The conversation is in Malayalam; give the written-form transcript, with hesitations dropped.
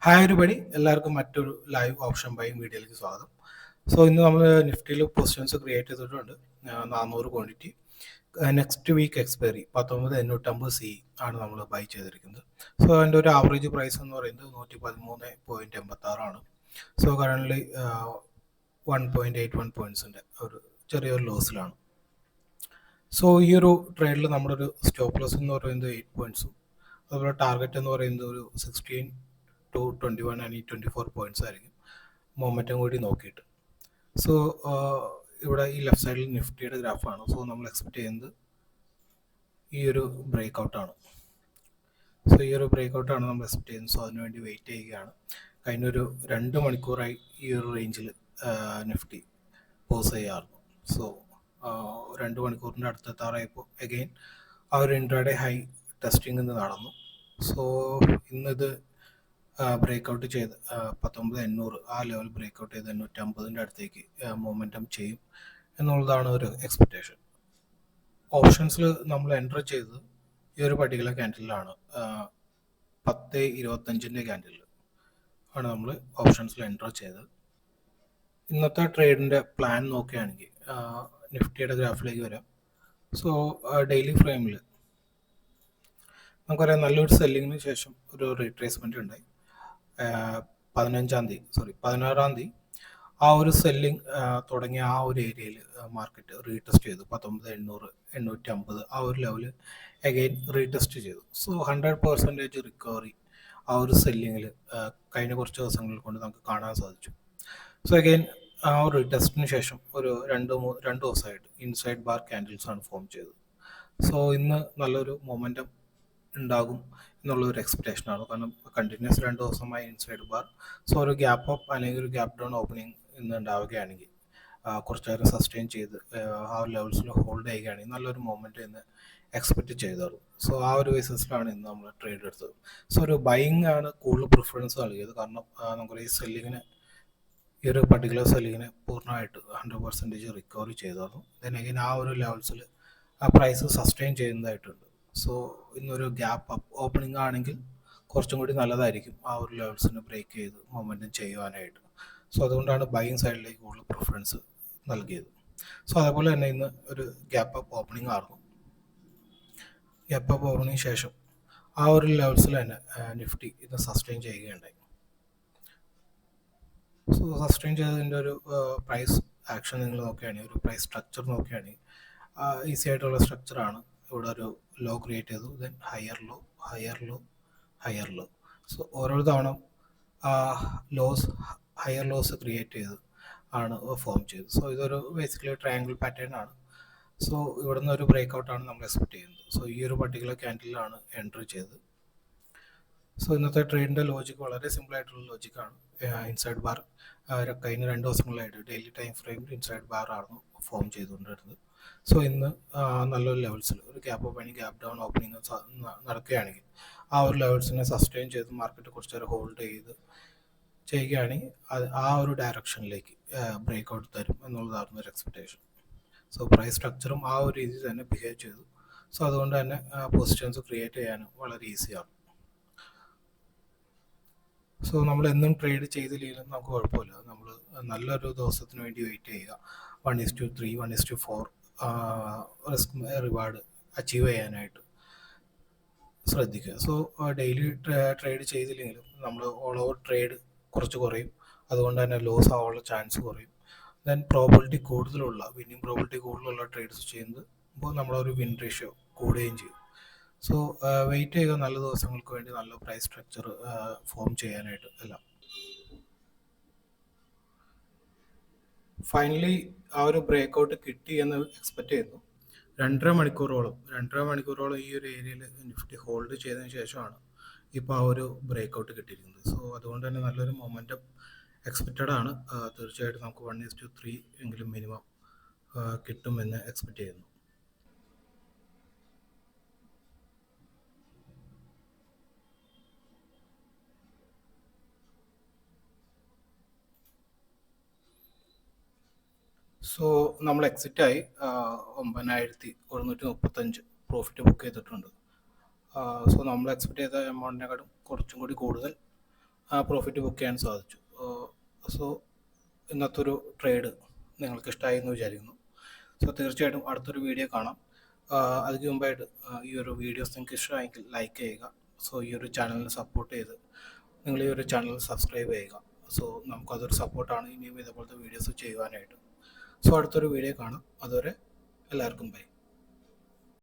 ഹായ് ഒരുപടി എല്ലാവർക്കും മറ്റൊരു ലൈവ് ഓപ്ഷൻ ബൈങ് വീഡിയോയിലേക്ക് സ്വാഗതം. സോ ഇന്ന് നമ്മൾ നിഫ്റ്റിയിൽ പൊസിഷൻസ് ക്രിയേറ്റ് ചെയ്തിട്ടുണ്ട് 400 ക്വാണ്ടിറ്റി. നെക്സ്റ്റ് വീക്ക് എക്സ്പയറി 19,850 ആണ് നമ്മൾ ബൈ ചെയ്തിരിക്കുന്നത്. സോ അതിൻ്റെ ഒരു ആവറേജ് പ്രൈസ് എന്ന് പറയുന്നത് 113.86 സോ കറൻ്റ്ലി 1.81 പോയിൻറ്റ്സിൻ്റെ ഒരു ചെറിയൊരു ലോസിലാണ്. സോ ഈ ഒരു ട്രേഡിൽ നമ്മുടെ ഒരു സ്റ്റോപ്പ് ലോസ് എന്ന് പറയുന്നത് 8 പോയിൻറ്റ്സും അതുപോലെ ടാർഗറ്റ് എന്ന് പറയുന്നത് ഒരു 16 to 21 and 24 പോയിന്റ്സ് ആയിരിക്കും മൊമെൻറ്റം കൂടി നോക്കിയിട്ട്. സോ ഇവിടെ ഈ ലെഫ്റ്റ് സൈഡിൽ നിഫ്റ്റിയുടെ ഗ്രാഫാണ്. സോ നമ്മൾ എക്സ്പെക്ട് ചെയ്യുന്നത് ഈ ഒരു ബ്രേക്ക് ഔട്ടാണ്. സോ ഈ ഒരു ബ്രേക്ക് ഔട്ടാണ് നമ്മൾ എക്സ്പെക്ട് ചെയ്യുന്നത്. സോ അതിനുവേണ്ടി വെയിറ്റ് ചെയ്യുകയാണ്. കഴിഞ്ഞൊരു 2 മണിക്കൂറായി ഈ ഒരു റേഞ്ചിൽ നിഫ്റ്റി പോസ് ചെയ്യാറുണ്ട്. സോ 2 മണിക്കൂറിൻ്റെ അടുത്തെത്താറായപ്പോൾ അഗെയിൻ ആ ഒരു ഇൻട്രാഡേ ഹൈ ടെസ്റ്റിംഗ് ഇന്ന് നടന്നു. സോ ഇന്നിത് ബ്രേക്കൗട്ട് ചെയ്ത് 19,800 ആ ലെവൽ ബ്രേക്കൗട്ട് ചെയ്ത് 850 അടുത്തേക്ക് മൊമെൻറ്റം ചെയ്യും എന്നുള്ളതാണ് ഒരു എക്സ്പെക്റ്റേഷൻ. ഓപ്ഷൻസിൽ നമ്മൾ എൻ്റർ ചെയ്തത് ഈ ഒരു പർട്ടിക്കുലർ ക്യാൻഡിലാണ് 10.25 ക്യാൻഡിൽ ആണ് നമ്മൾ ഓപ്ഷൻസിൽ എൻ്റർ ചെയ്തത്. ഇന്നത്തെ ട്രേഡിൻ്റെ പ്ലാൻ നോക്കുകയാണെങ്കിൽ നിഫ്റ്റിയുടെ ഗ്രാഫിലേക്ക് വരാം. സോ ഡെയിലി ഫ്രെയിമിൽ നമുക്കറിയാം നല്ലൊരു സെല്ലിങ്ങിന് ശേഷം ഒരു റീട്രേസ്മെൻറ്റ് ഉണ്ടായി. 16 തീയതി ആ ഒരു സെല്ലിംഗ് തുടങ്ങിയ ആ ഒരു ഏരിയയിൽ മാർക്കറ്റ് റീടെസ്റ്റ് ചെയ്തു. 19,800 850 ആ ഒരു ലെവൽ അഗെയിൻ റീടെസ്റ്റ് ചെയ്തു. സോ 100% റിക്കവറി ആ ഒരു സെല്ലിങ്ങിൽ കഴിഞ്ഞ കുറച്ച് ദിവസങ്ങൾ കൊണ്ട് നമുക്ക് കാണാൻ സാധിച്ചു. സോ അഗെയിൻ ആ ഒരു റീടെസ്റ്റിന് ശേഷം ഒരു രണ്ട് ദിവസമായിട്ട് ഇൻസൈഡ് ബാർ ക്യാൻഡിൽസ് ആണ് ഫോം ചെയ്തത്. സോ ഇന്ന് നല്ലൊരു മൊമെൻറ്റം ഉണ്ടാകും എന്നുള്ളൊരു എക്സ്പെക്റ്റേഷനാണ്. കാരണം കണ്ടിന്യൂസ് 2 ദിവസമായി ഇൻസൈഡ് ബാർ. സോ ഒരു ഗ്യാപ്പ് അപ്പ് അല്ലെങ്കിൽ ഒരു ഗ്യാപ്പ് ഡൗൺ ഓപ്പണിംഗ് ഇന്ന് ഉണ്ടാവുകയാണെങ്കിൽ കുറച്ച് നേരം സസ്റ്റെയിൻ ചെയ്ത് ആ ഒരു ലെവൽസിൽ ഹോൾഡ് ചെയ്യുകയാണെങ്കിൽ നല്ലൊരു മൊമെൻറ്റ് ഇന്ന് എക്സ്പെക്റ്റ് ചെയ്തോളൂ. സോ ആ ഒരു ബേസിസിലാണ് ഇന്ന് നമ്മൾ ട്രേഡ് എടുത്തത്. സോ ഒരു ബൈയിങ് ആണ് കൂടുതൽ പ്രിഫറൻസ് നൽകിയത്. കാരണം നമുക്കൊരു ഈ സെല്ലിങ്ങിന് ഈ ഒരു പർട്ടിക്കുലർ സെല്ലിങ്ങിന് പൂർണ്ണമായിട്ട് 100% റിക്കവറി ചെയ്തോളൂ. ദെൻ അഗൈൻ ആ ഒരു ലെവൽസിൽ ആ പ്രൈസ് സസ്റ്റെയിൻ ചെയ്യുന്നതായിട്ടുണ്ട്. സോ ഇന്നൊരു ഗ്യാപ്പ് അപ്പ് ഓപ്പണിംഗ് ആണെങ്കിൽ കുറച്ചും കൂടി നല്ലതായിരിക്കും ആ ഒരു ലെവൽസിന് ബ്രേക്ക് ചെയ്ത് മൊമെൻറ്റം ചെയ്യുവാനായിട്ട്. സോ അതുകൊണ്ടാണ് ബൈയിങ് സൈഡിലേക്ക് കൂടുതൽ പ്രിഫറൻസ് നൽകിയത്. സോ അതേപോലെ തന്നെ ഇന്ന് ഒരു ഗ്യാപ്പ് അപ്പ് ഓപ്പണിംഗ് ആയിരുന്നു. ഗ്യാപ്പ് അപ്പ് ഓപ്പണിംഗ് ശേഷം ആ ഒരു ലെവൽസിൽ തന്നെ നിഫ്റ്റി ഇന്ന് സസ്റ്റെയിൻ ചെയ്യുകയുണ്ടായി. സോ സസ്റ്റെയിൻ ചെയ്തതിൻ്റെ ഒരു പ്രൈസ് ആക്ഷൻ നിങ്ങൾ നോക്കുകയാണെങ്കിൽ, ഒരു പ്രൈസ് സ്ട്രക്ചർ നോക്കുകയാണെങ്കിൽ ഈസി ആയിട്ടുള്ള സ്ട്രക്ചറാണ്. ഇവിടെ ഒരു ലോ ക്രിയേറ്റ് ചെയ്തു, then higher low, higher low, higher low. So ഓരോ തവണ ഹയർ ലോസ് ക്രിയേറ്റ് ചെയ്ത് ആണ് ഫോം ചെയ്തത്. സോ ഇതൊരു ബേസിക്കലി ട്രയാങ്കിൾ പാറ്റേൺ ആണ്. സോ ഇവിടുന്ന് ഒരു ബ്രേക്ക് ഔട്ടാണ് നമ്മൾ എക്സ്പെക്ട് ചെയ്യുന്നത്. സോ ഈ ഒരു പർട്ടിക്കുലർ ക്യാൻഡിലാണ് എൻട്രി ചെയ്തത്. സോ ഇന്നത്തെ ട്രേഡിൻ്റെ ലോജിക്ക് വളരെ സിമ്പിൾ ആയിട്ടുള്ള ലോജിക്കാണ്. ഇൻസൈഡ് ബാർ കഴിഞ്ഞ 2 ദിവസങ്ങളായിട്ട് ഡെയിലി ടൈം ഫ്രെയിമിൽ ഇൻസൈഡ് ബാർ ആണ് ഫോം ചെയ്തുകൊണ്ടിരുന്നത്. സോ ഇന്ന് നല്ലൊരു ലെവൽസിൽ ഒരു gap opening gap down opening നടക്കുകയാണെങ്കിൽ ആ ഒരു ലെവൽസിനെ സസ്റ്റെയിൻ ചെയ്ത് മാർക്കറ്റ് കുറച്ച് നേരം ഹോൾഡ് ചെയ്ത് ചെയ്യുകയാണെങ്കിൽ അത് ആ ഒരു ഡയറക്ഷനിലേക്ക് ബ്രേക്ക് ഔട്ട് തരും എന്നുള്ളതായിരുന്നു ഒരു എക്സ്പെക്റ്റേഷൻ. സോ പ്രൈസ് സ്ട്രക്ചറും ആ ഒരു രീതിയിൽ തന്നെ ബിഹേവ് ചെയ്തു. സോ അതുകൊണ്ട് തന്നെ പൊസിഷൻസ് ക്രിയേറ്റ് ചെയ്യാനും വളരെ ഈസിയാണ്. സോ നമ്മൾ എന്നും ട്രേഡ് ചെയ്തില്ലെങ്കിലും നമുക്ക് കുഴപ്പമില്ല. നമ്മൾ നല്ലൊരു ദിവസത്തിന് വേണ്ടി വെയിറ്റ് ചെയ്യുക. 1:3 1:4 റിസ്ക് റിവാർഡ് അച്ചീവ് ചെയ്യാനായിട്ട് ശ്രദ്ധിക്കുക. സോ ഡെയിലി ട്രേഡ് ചെയ്തില്ലെങ്കിലും നമ്മൾ ഓൾ ഓവർ ട്രേഡ് കുറച്ച് കുറയും. അതുകൊണ്ട് തന്നെ ലോസ് ആവാനുള്ള ചാൻസ് കുറയും. ദെൻ പ്രോബിലിറ്റി കൂടുതലുള്ള വിന്നിങ് പ്രോബിലിറ്റി കൂടുതലുള്ള ട്രേഡ്സ് ചെയ്യുമ്പോൾ നമ്മളൊരു വിൻ റേഷ്യോ കൂടുകയും ചെയ്യും. സോ വെയിറ്റ് ചെയ്യുക നല്ല ദിവസങ്ങൾക്ക് വേണ്ടി നല്ല പ്രൈസ് സ്ട്രക്ചർ ഫോം ചെയ്യാനായിട്ട് എല്ലാം. ഫൈനലി ആ ഒരു ബ്രേക്ക് ഔട്ട് കിട്ടി എന്ന് എക്സ്പെക്റ്റ് ചെയ്യുന്നു. 2.5 മണിക്കൂറോളം ഈ ഒരു ഏരിയയിൽ നിഫ്റ്റി ഹോൾഡ് ചെയ്തതിന് ശേഷമാണ് ഇപ്പോൾ ആ ഒരു ബ്രേക്ക് ഔട്ട് കിട്ടിയിരിക്കുന്നത്. സോ അതുകൊണ്ട് തന്നെ നല്ലൊരു മൊമെൻറ്റം എക്സ്പെക്റ്റഡ് ആണ്. തീർച്ചയായിട്ടും നമുക്ക് 1:3 എങ്കിലും മിനിമം കിട്ടുമെന്ന് എക്സ്പെക്റ്റ് ചെയ്യുന്നു. സോ നമ്മൾ എക്സിറ്റായി 9,135 പ്രോഫിറ്റ് ബുക്ക് ചെയ്തിട്ടുണ്ട്. സോ നമ്മൾ എക്സ്പെക്ട് ചെയ്ത എമൗണ്ടിനെക്കാളും കുറച്ചും കൂടി കൂടുതൽ പ്രോഫിറ്റ് ബുക്ക് ചെയ്യാൻ സാധിച്ചു. സോ ഇന്നത്തെ ഒരു ട്രേഡ് നിങ്ങൾക്ക് ഇഷ്ടമായി എന്ന് വിചാരിക്കുന്നു. സോ തീർച്ചയായിട്ടും അടുത്തൊരു വീഡിയോ കാണാം. അതിന് മുമ്പായിട്ട് ഈ ഒരു വീഡിയോസ് നിങ്ങൾക്ക് ഇഷ്ടമായെങ്കിൽ ലൈക്ക് ചെയ്യുക. സോ ഈ ഒരു ചാനലിനെ സപ്പോർട്ട് ചെയ്ത് നിങ്ങൾ ഈ ഒരു ചാനൽ സബ്സ്ക്രൈബ് ചെയ്യുക. സോ നമുക്കതൊരു സപ്പോർട്ടാണ് ഇനിയും ഇതേപോലത്തെ വീഡിയോസ് ചെയ്യുവാനായിട്ട്. സോ അടുത്തൊരു വീഡിയോ കാണാം. അതുവരെ എല്ലാവർക്കും ബൈ.